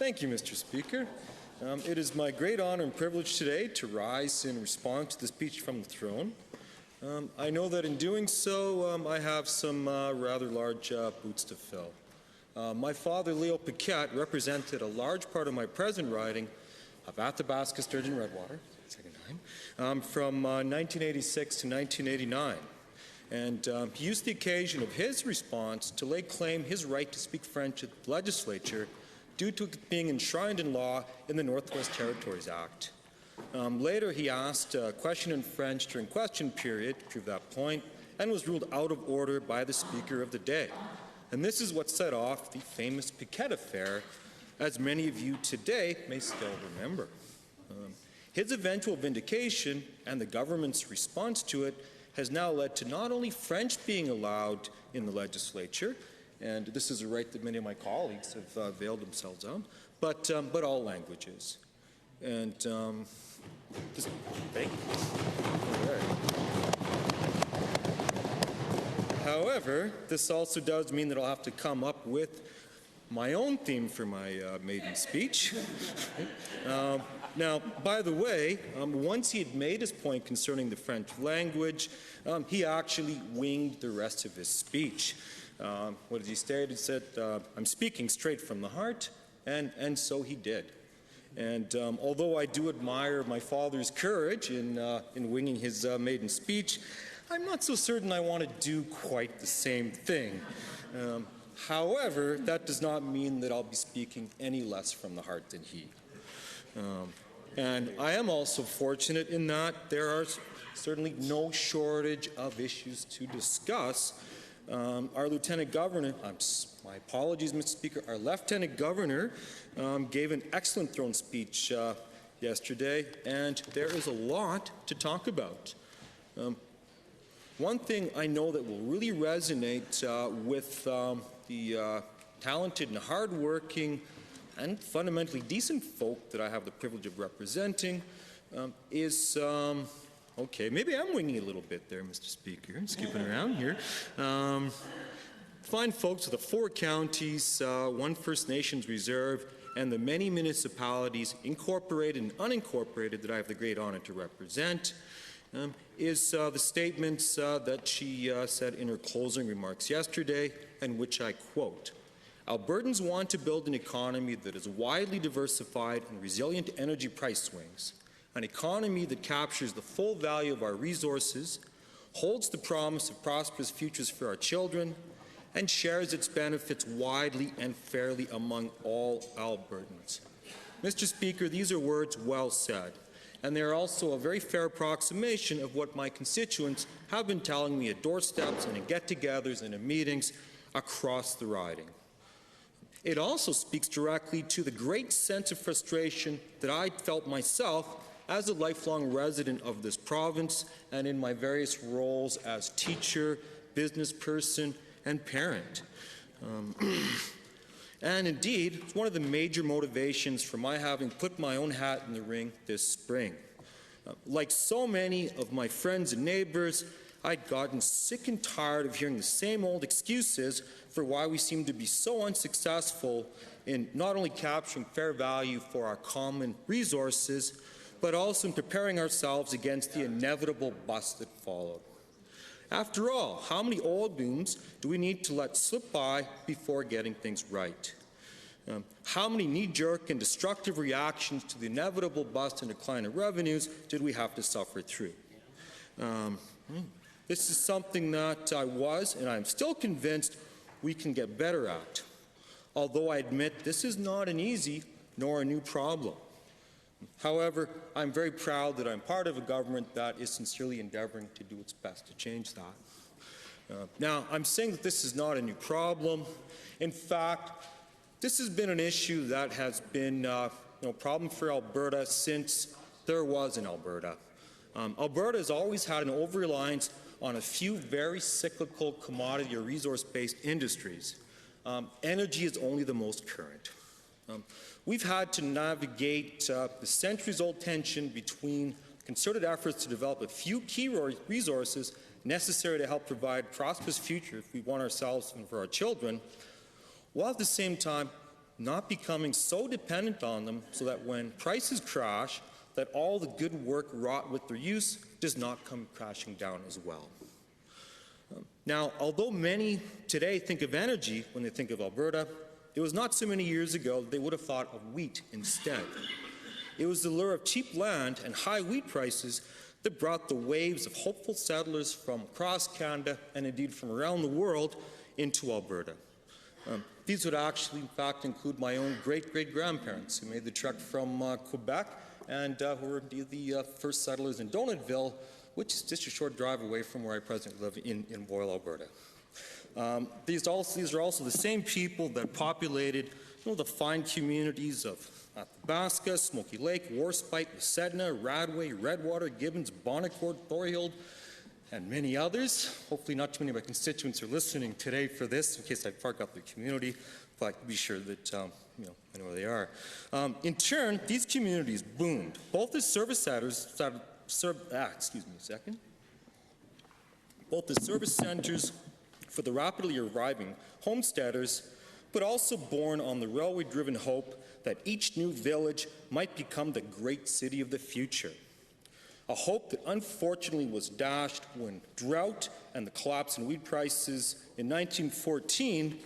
Thank you, Mr. Speaker. It is my great honor and privilege today to rise in response to the speech from the throne. I know that in doing so, I have some rather large boots to fill. My father, Leo Piquette, represented a large part of my present riding of Athabasca-Sturgeon-Redwater, second time, from 1986 to 1989. And he used the occasion of his response to lay claim his right to speak French at the legislature due to it being enshrined in law in the Northwest Territories Act. Later, he asked a question in French during question period to prove that point and was ruled out of order by the Speaker of the day. And this is what set off the famous Piquette affair, as many of you today may still remember. His eventual vindication and the government's response to it has now led to not only French being allowed in the legislature, and this is a right that many of my colleagues have availed themselves of, but all languages. And this, however, this also does mean that I'll have to come up with my own theme for my maiden speech. Now, by the way, once he had made his point concerning the French language, he actually winged the rest of his speech. What did he say? He said, I'm speaking straight from the heart, and so he did. And although I do admire my father's courage in winging his maiden speech, I'm not so certain I want to do quite the same thing. However, that does not mean that I'll be speaking any less from the heart than he. And I am also fortunate in that there are certainly no shortage of issues to discuss. Our Lieutenant Governor, my apologies, Mr. Speaker, our Lieutenant Governor gave an excellent throne speech yesterday, and there is a lot to talk about. One thing I know that will really resonate with the talented and hardworking and fundamentally decent folk that I have the privilege of representing is, okay, maybe I'm winging a little bit there, Mr. Speaker, skipping around here. Fine folks of the 4 counties, 1 First Nations reserve, and the many municipalities, incorporated and unincorporated, that I have the great honor to represent, is the statements that she said in her closing remarks yesterday, and which I quote, Albertans want to build an economy that is widely diversified and resilient to energy price swings, an economy that captures the full value of our resources, holds the promise of prosperous futures for our children, and shares its benefits widely and fairly among all Albertans. Mr. Speaker, these are words well said, and they are also a very fair approximation of what my constituents have been telling me at doorsteps and in get-togethers and in meetings across the riding. It also speaks directly to the great sense of frustration that I felt myself as a lifelong resident of this province and in my various roles as teacher, business person, and parent. And indeed, it's one of the major motivations for my having put my own hat in the ring this spring. Like so many of my friends and neighbors, I'd gotten sick and tired of hearing the same old excuses for why we seem to be so unsuccessful in not only capturing fair value for our common resources, but also in preparing ourselves against the inevitable bust that followed. After all, how many old wounds do we need to let slip by before getting things right? How many knee-jerk and destructive reactions to the inevitable bust and decline of revenues did we have to suffer through? This is something that I was, and I'm still convinced, we can get better at. Although I admit this is not an easy nor a new problem. However, I'm very proud that I'm part of a government that is sincerely endeavoring to do its best to change that. Now, I'm saying that this is not a new problem. In fact, this has been an issue that has been a problem for Alberta since there was an Alberta. Alberta has always had an over-reliance on a few very cyclical commodity or resource-based industries. Energy is only the most current. We've had to navigate the centuries-old tension between concerted efforts to develop a few key resources necessary to help provide a prosperous future if we want ourselves and for our children, while at the same time not becoming so dependent on them so that when prices crash, that all the good work wrought with their use does not come crashing down as well. Now, although many today think of energy when they think of Alberta, it was not so many years ago they would have thought of wheat instead. It was the lure of cheap land and high wheat prices that brought the waves of hopeful settlers from across Canada and indeed from around the world into Alberta. These would actually, in fact, include my own great-great-grandparents who made the trek from Quebec and who were the first settlers in Donatville, which is just a short drive away from where I presently live in Boyle, Alberta. These are also the same people that populated the fine communities of Athabasca, Smoky Lake, Warspite, Sedna, Radway, Redwater, Gibbons, Bonnecourt, Thorhild, and many others. Hopefully not too many of my constituents are listening today for this, in case I park up the community, but be sure that I know where they are. In turn, these communities boomed, both as service centers, both as service centers for the rapidly arriving homesteaders, but also born on the railway-driven hope that each new village might become the great city of the future. A hope that unfortunately was dashed when drought and the collapse in wheat prices in 1914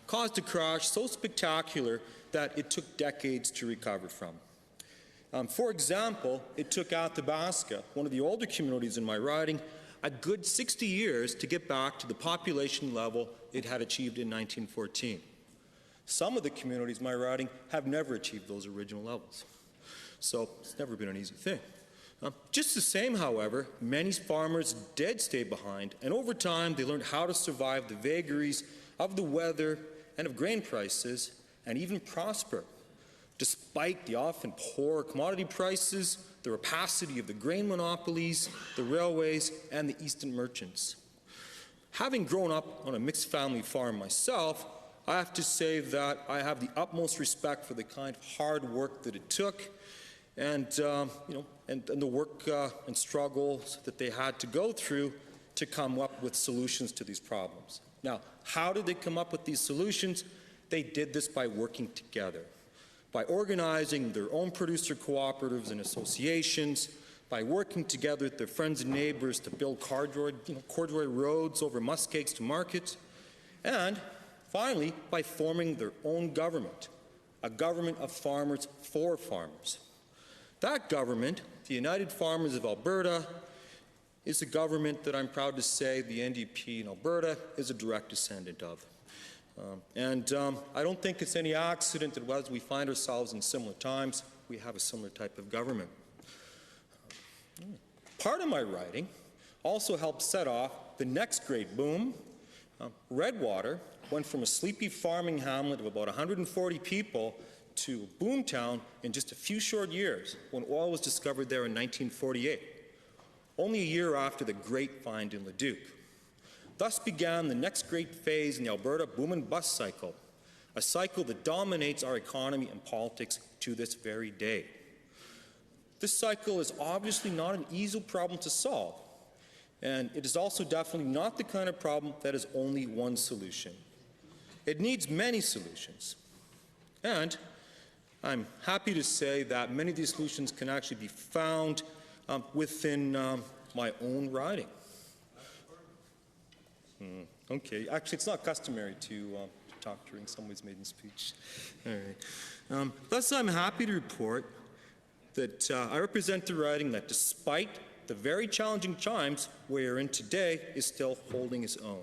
caused a crash so spectacular that it took decades to recover from. For example, it took Athabasca, one of the older communities in my riding, a good 60 years to get back to the population level it had achieved in 1914. Some of the communities in my riding have never achieved those original levels. So it's never been an easy thing. Just the same, however, many farmers did stay behind, and over time they learned how to survive the vagaries of the weather and of grain prices, and even prosper, despite the often poor commodity prices, the rapacity of the grain monopolies, the railways, and the Eastern merchants. Having grown up on a mixed family farm myself, I have to say that I have the utmost respect for the kind of hard work that it took, and the work and struggles that they had to go through to come up with solutions to these problems. Now, how did they come up with these solutions? They did this by working together, by organizing their own producer cooperatives and associations, by working together with their friends and neighbors to build corduroy roads over muskegs to market, and finally, by forming their own government, a government of farmers for farmers. That government, the United Farmers of Alberta, is a government that I'm proud to say the NDP in Alberta is a direct descendant of. I don't think it's any accident that as we find ourselves in similar times, we have a similar type of government. Part of my writing also helped set off the next great boom. Redwater went from a sleepy farming hamlet of about 140 people to boomtown in just a few short years when oil was discovered there in 1948, only a year after the Great Find in Leduc. Thus began the next great phase in the Alberta boom and bust cycle, a cycle that dominates our economy and politics to this very day. This cycle is obviously not an easy problem to solve, and it is also definitely not the kind of problem that has only one solution. It needs many solutions, and I'm happy to say that many of these solutions can actually be found within my own writing. Okay, actually it's not customary to talk during somebody's maiden speech. All right. Thus I'm happy to report that I represent the writing that despite the very challenging times we are in today is still holding its own.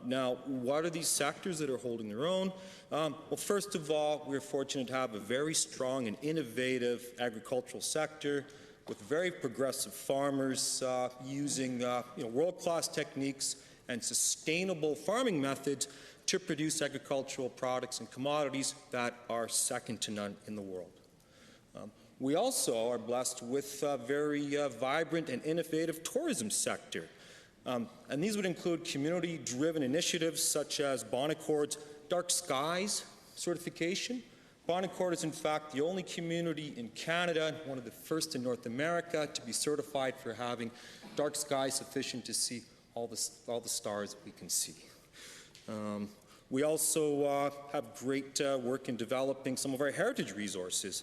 Now, what are these sectors that are holding their own? Well, first of all, we're fortunate to have a very strong and innovative agricultural sector with very progressive farmers using world-class techniques and sustainable farming methods to produce agricultural products and commodities that are second to none in the world. We also are blessed with a very vibrant and innovative tourism sector. And these would include community-driven initiatives such as Bonnecourt's Dark Skies certification. Bonnecourt is in fact the only community in Canada, one of the first in North America, to be certified for having dark skies sufficient to see all the stars that we can see. We also have great work in developing some of our heritage resources,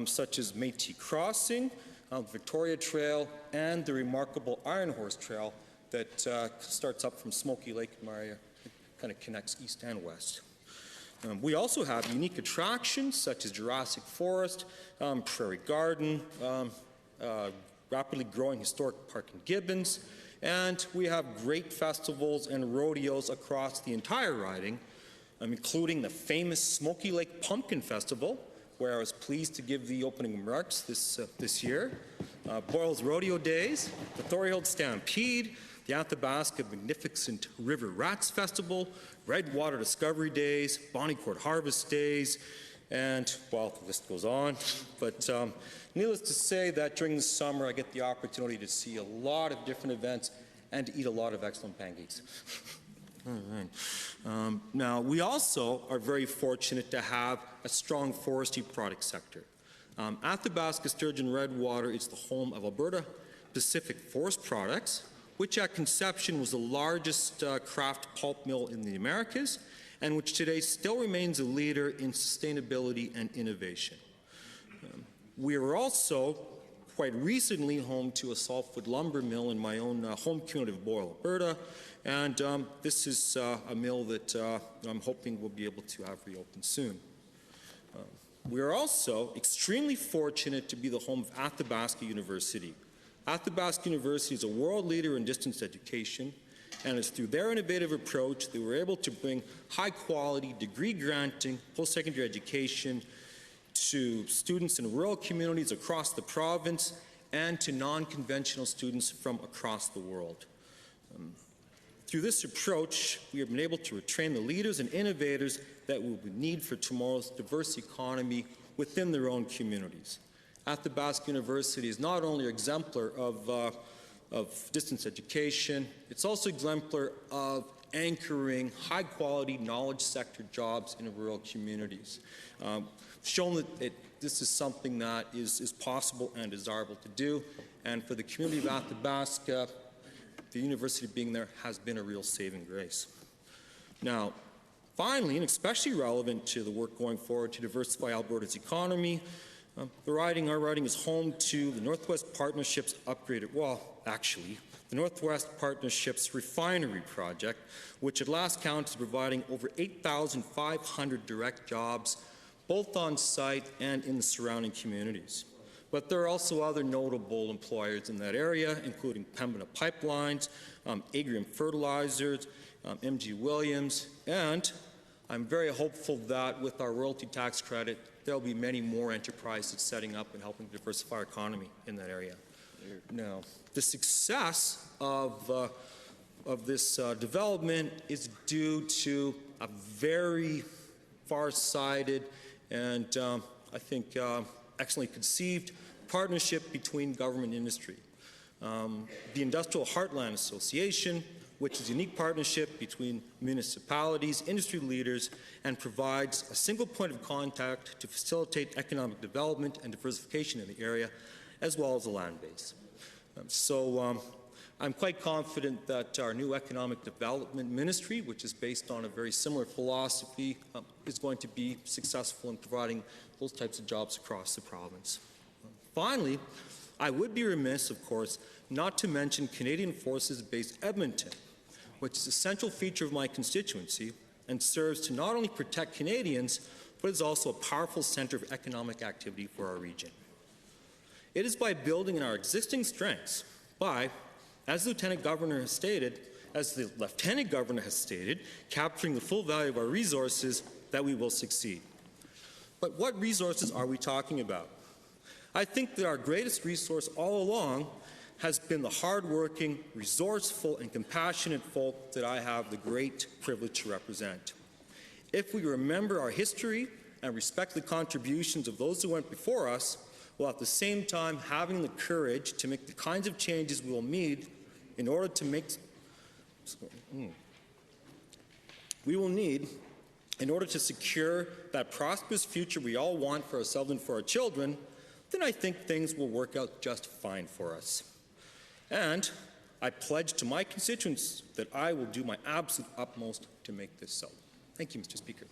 such as Métis Crossing, Victoria Trail, and the remarkable Iron Horse Trail that starts up from Smoky Lake in my area. It kind of connects east and west. We also have unique attractions such as Jurassic Forest, Prairie Garden, rapidly growing historic park in Gibbons, and we have great festivals and rodeos across the entire riding, including the famous Smoky Lake Pumpkin Festival, where I was pleased to give the opening remarks this year, Boyle's Rodeo Days, the Thorhild Stampede, the Athabasca Magnificent River Rats Festival, Redwater Discovery Days, Bonnie Court Harvest Days, and, well, the list goes on. But needless to say that during the summer I get the opportunity to see a lot of different events and to eat a lot of excellent pancakes. All right. Now, we also are very fortunate to have a strong forestry product sector. Athabasca-Sturgeon-Redwater is the home of Alberta Pacific Forest Products, which at conception was the largest craft pulp mill in the Americas, and which today still remains a leader in sustainability and innovation. We are also quite recently home to a softwood lumber mill in my own home community of Boyle, Alberta, and this is a mill that I'm hoping we'll be able to have reopen soon. We are also extremely fortunate to be the home of Athabasca University. Athabasca University is a world leader in distance education, and it's through their innovative approach that we're able to bring high-quality, degree-granting post-secondary education to students in rural communities across the province and to non-conventional students from across the world. Through this approach, we have been able to retrain the leaders and innovators that we will need for tomorrow's diverse economy within their own communities. Athabasca University is not only an exemplar of distance education, it's also exemplar of anchoring high-quality knowledge sector jobs in rural communities, shown that this is something that is possible and desirable to do, and for the community of Athabasca, the university being there has been a real saving grace. Now, finally, and especially relevant to the work going forward to diversify Alberta's economy, our riding is home to the Northwest Partnerships the Northwest Partnerships Refinery Project, which at last count is providing over 8,500 direct jobs, both on site and in the surrounding communities. But there are also other notable employers in that area, including Pembina Pipelines, Agrium Fertilizers, MG Williams, and I'm very hopeful that with our royalty tax credit, there will be many more enterprises setting up and helping diversify our economy in that area. Now, the success of this development is due to a very far-sighted and I think excellently conceived partnership between government and industry. The Industrial Heartland Association, which is a unique partnership between municipalities, industry leaders, and provides a single point of contact to facilitate economic development and diversification in the area, as well as the land base. I'm quite confident that our new Economic Development Ministry, which is based on a very similar philosophy, is going to be successful in providing those types of jobs across the province. Finally, I would be remiss, of course, not to mention Canadian Forces Base Edmonton, which is a central feature of my constituency and serves to not only protect Canadians, but is also a powerful centre of economic activity for our region. It is by building on our existing strengths, as the Lieutenant Governor has stated, capturing the full value of our resources, that we will succeed. But what resources are we talking about? I think that our greatest resource all along has been the hardworking, resourceful, and compassionate folk that I have the great privilege to represent. If we remember our history and respect the contributions of those who went before us, while at the same time having the courage to make the kinds of changes we will need in order to secure that prosperous future we all want for ourselves and for our children, then I think things will work out just fine for us. And I pledge to my constituents that I will do my absolute utmost to make this so. Thank you, Mr. Speaker.